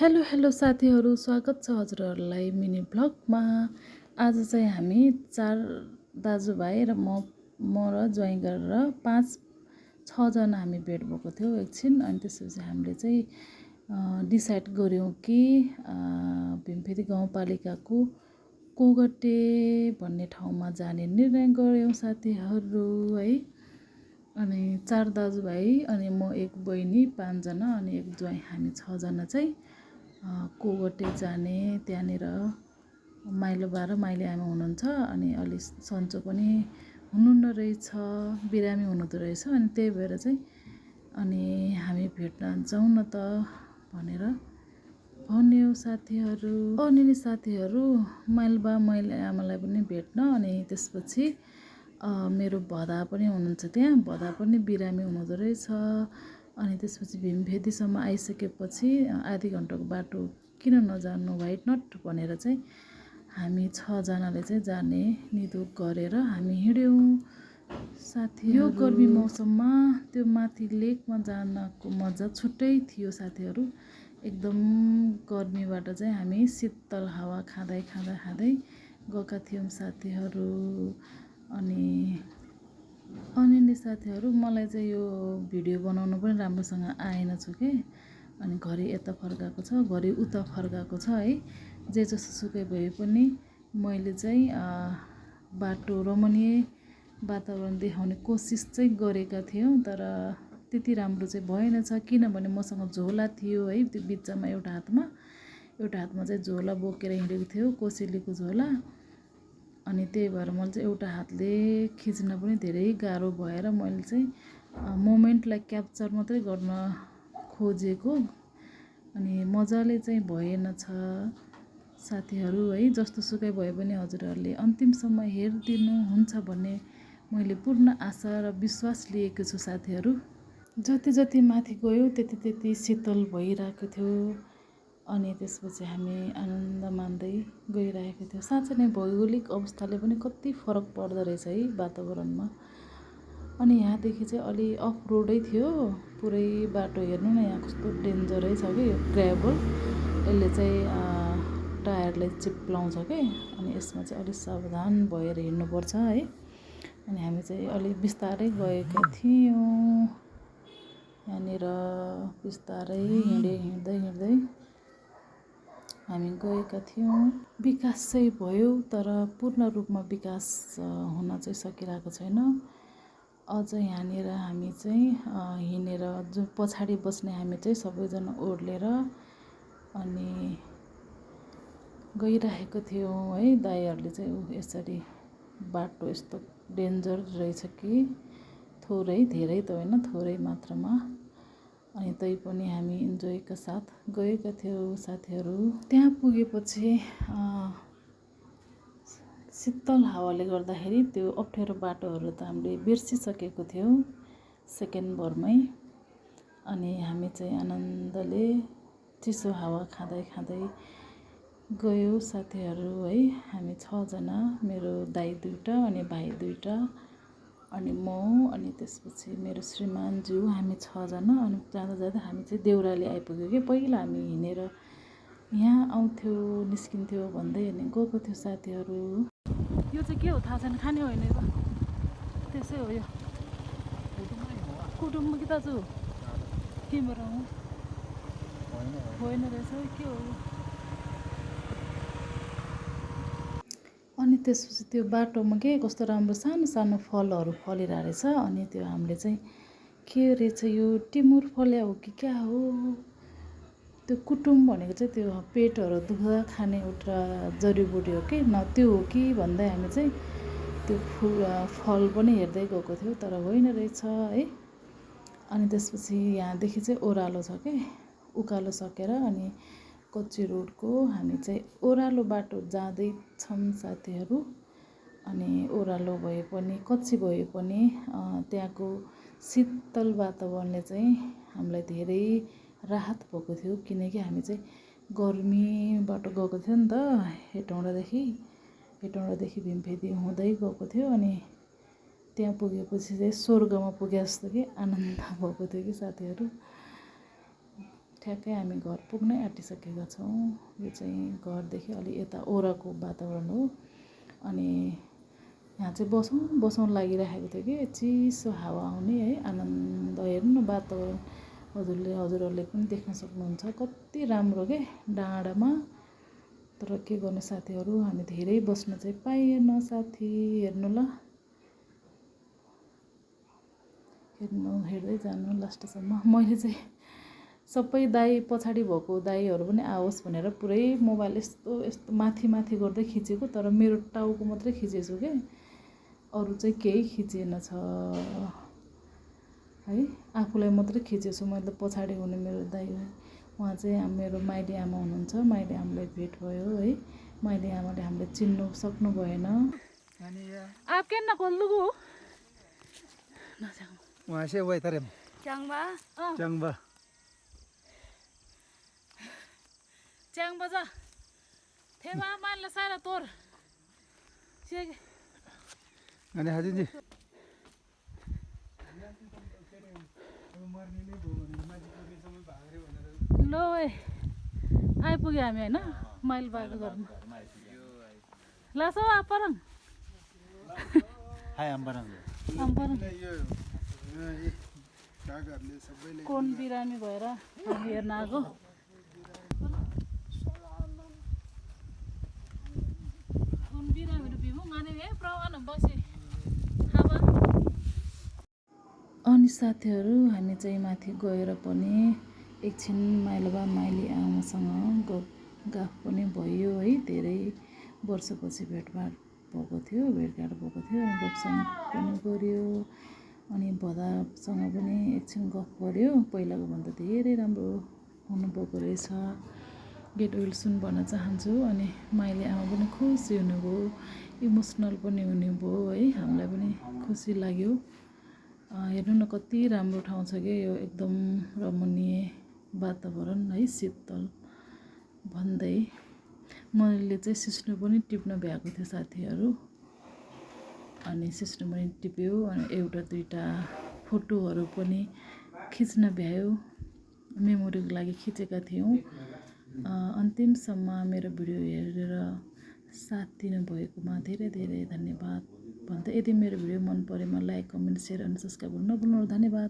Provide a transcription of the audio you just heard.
Hello hello साथीहरू, स्वागत छ हजुरहरूलाई मिनी ब्लगमा। आज चाहिँ हामी 4 दाजुभाइ र म र ज्वाइँ गरेर 5-6 जना हामी भेट भएको थियौँ एकछिन। अनि त्यसपछि हामीले चाहिँ डिसाइड गऱ्यौँ कि भीमफेदी गाउँपालिकाको कोगटे भन्ने ठाउँमा जाने निर्णय गऱ्यौँ साथीहरू है। अनि 4 दाजुभाइ अनि म एक बहिनी 5 जना अनि एक ज्वाइँ, हामी 6 जना चाहिँ कोगटे जाने। त्यहाँनिर माइलो बा र माइली आमा हुनुहुन्छ अनि अलि सन्चो पनि हुनुहुन्न रहेछ, बिरामी हुनुहुँदो रहेछ। अनि त्यही भएर चाहिँ अनि हामी भेट्न जाउँ न त भनेर भन्यो साथीहरू। अनि साथीहरू माइलो बा माइली आमालाई पनि भेट्न, अनि त्यसपछि मेरो भदा पनि हुनुहुन्छ त्यहाँ, भदा पनि बिरामी हुनुहुँदो रहेछ। अनि त्यसपछि भीमफेदीसम्म आइसकेपछि आधी घन्टाको बाटो किन नजानु, वाइट नट भनेर चाहिँ हामी 6 जनाले चाहिँ जाने निधो गरेर हामी हिँड्यौँ साथीहरू। यो गर्मी मौसममा त्यो माथि लेकमा जानको मजा छुट्टै थियो साथीहरू। एकदम गर्मीबाट चाहिँ हामी शीतल हावा खाँदै गएका थियौँ साथीहरू। अनि साथीहरू मलाई चाहिँ यो भिडियो बनाउनु पनि राम्रोसँग आएन छ कि। अनि घरि यता फर्काएको छ, घरि उता फर्काएको छ है। जे जसोसुकै भए पनि मैले चाहिँ बाटो रमणीय वातावरण देखाउने कोसिस चाहिँ गरेका थियौँ, तर त्यति राम्रो चाहिँ भएन छ। किनभने मसँग झोला थियो है, त्यो बिचमा एउटा हातमा चाहिँ झोला बोकेर हिँडेको थियो, कोसेलीको झोला। अनि त्यही भएर मैले चाहिँ एउटा हातले खिच्न पनि धेरै गाह्रो भएर मैले चाहिँ मोमेन्टलाई क्याप्चर मात्रै गर्न खोजेको। अनि मजाले चाहिँ भएन छ साथीहरू है। जस्तो सुकै भए पनि हजुरहरूले अन्तिमसम्म हेरिदिनु हुन्छ भन्ने मैले पूर्ण आशा र विश्वास लिएको छु साथीहरू। जति माथि गयो त्यति शीतल भइरहेको थियो। अनि त्यसपछि हामी आनन्द मान्दै गइरहेको थियो। साँच्चै नै भौगोलिक अवस्थाले पनि कति फरक पर्दो रहेछ है वातावरणमा। अनि यहाँदेखि चाहिँ अलि अफ रोडै थियो पुरै बाटो। हेर्नु न यहाँ कस्तो डेन्जरै छ कि यो ग्रेभल, यसले चाहिँ टायरलाई चिप्लाउँछ कि। अनि यसमा चाहिँ अलिक सावधान भएर हिँड्नुपर्छ है। अनि हामी चाहिँ अलिक बिस्तारै गएका थियौँ यहाँनिर। बिस्तारै हिँड्दै हामी गएका थियौँ। विकास चाहिँ भयो, तर पूर्ण रूपमा विकास हुन चाहिँ सकिरहेको छैन अझ। यहाँनिर हामी चाहिँ हिँडेर जो पछाडि बस्ने हामी चाहिँ सबैजना ओर्लेर अनि गइरहेको थियौँ है। दाइहरूले चाहिँ यसरी बाटो यस्तो डेन्जर रहेछ कि, थोरै, धेरै त होइन, थोरै मात्रामा। अनि तै पनि हामी इन्जोयका साथ गएका थियौँ साथीहरू। त्यहाँ पुगेपछि शीतल हावाले गर्दाखेरि त्यो अप्ठ्यारो बाटोहरू त हामीले बिर्सिसकेको थियौँ सेकेन्ड भरमै। अनि हामी चाहिँ आनन्दले चिसो हावा खाँदै गयौँ साथीहरू है। हामी 6 जना, मेरो दाइ 2टा अनि भाइ 2टा अनि म, अनि त्यसपछि मेरो श्रीमानज्यू, हामी 6 जना। अनि जाँदा हामी चाहिँ देउराली आइपुग्यो कि। पहिला हामी हिँडेर यहाँ आउँथ्यो निस्किन्थ्यो भन्दै अनि गएको थियो साथीहरू। यो चाहिँ के हो थाहा छैन, खाने होइन यो त त्यसै हो। यो कुटुम्ब कि दाजु केबाट आउँ होइन रहेछ, के हो यो। अनि त्यसपछि त्यो बाटोमा के कस्तो राम्रो सानो फलहरू फलिरहेको रहेछ। अनि त्यो हामीले चाहिँ के रहेछ यो, टिमुर फल्या हो कि क्या हो। त्यो कुटुम भनेको चाहिँ त्यो पेटहरू दुख्दा खाने एउटा जडीबुटी हो कि, न त्यो हो कि भन्दै हामी चाहिँ त्यो फल पनि हेर्दै गएको थियौँ, तर होइन रहेछ है। अनि त्यसपछि यहाँदेखि चाहिँ ओह्रालो छ कि, उकालो सकेर अनि कच्ची रोडको हामी चाहिँ ओह्रालो बाटो जाँदैछौँ साथीहरू। अनि ओह्रालो भए पनि कच्ची भए पनि त्यहाँको शीतल वातावरणले चाहिँ हामीलाई धेरै राहत भएको थियो। किनकि हामी चाहिँ गर्मीबाट गएको थियो नि त, हेटौँडादेखि भीमफेदी हुँदै गएको थियो। अनि त्यहाँ पुगेपछि चाहिँ स्वर्गमा पुगे जस्तो कि आनन्द भएको थियो कि साथीहरू। ठ्याक्कै हामी घर पुग्नै आँटिसकेका छौँ। यो चाहिँ घरदेखि अलि यता ओराको वातावरण हो। अनि यहाँ चाहिँ बसौँ लागिरहेको थियो कि चिसो हावा आउने है, आनन्द। हेर्नु न वातावरण, हजुरहरूले पनि देख्न सक्नुहुन्छ कति राम्रो के डाँडामा। तर के गर्ने साथीहरू, हामी धेरै बस्न चाहिँ पाइएन साथी। हेर्नु ल, हेर्दै जानु लास्टसम्म। मैले चाहिँ सबै दाई पछाडि भएको दाईहरू पनि आओस् भनेर पुरै मोबाइल यस्तो माथि गर्दै खिचेको, तर मेरो टाउको मात्रै खिचेछु के, अरू चाहिँ केही खिचेन छ है। आफूलाई मात्रै खिचेछु मैले। पछाडि हुने मेरो दाई, उहाँ चाहिँ मेरो माइली आमा हुनुहुन्छ। माइली आमालाई भेट भयो है। माइली आमाले हामीले चिन्नु सक्नु भएन। आप के न कोल्लुगु वहाँ से वही तरह चंगबा जा थेवा मान ल सारा तोर अनि हाजिर जी लो आइपुग्यो हामी होइन, माइल बाटो गर्नु लासो परङ हाय अम्बरङ कोन बिरामी भएर हामी हेर्न आएको। अनि साथीहरू, हामी चाहिँ माथि गएर पनि एकछिन माइलबा माइली आमासँग गफ पनि भयो है। धेरै वर्षपछि भेटघाट भएको थियो अनि गफसफ पनि गऱ्यो। अनि भदासँग पनि एकछिन गफ गऱ्यो। पहिलाको भन्दा धेरै राम्रो हुनुभएको रहेछ। गेट वेल सुन भन्न चाहन्छु। अनि माइली आमा पनि खुसी हुनुभयो, इमोसनल पनि हुनुभयो है। हामीलाई पनि खुसी लाग्यो। हेर्नु न कति राम्रो ठाउँ छ कि यो, एकदम रमणीय वातावरण है, शीतल भन्दै। मैले चाहिँ सिस्नो पनि टिप्न भ्याएको थियो साथीहरू। अनि सिस्नो पनि टिप्यो। अनि एउटा दुईवटा फोटोहरू पनि खिच्न भ्यायो, मेमोरीको लागि खिचेका थियौँ। अन्तिमसम्म मेरो भिडियो हेरेर साथ दिनुभएकोमा धेरै धेरै धन्यवाद भन्दै, यदि मेरो भिडियो मन परेमा लाइक, कमेन्ट, सेयर अनि सब्सक्राइब गर्न नभुल्नु। धन्यवाद।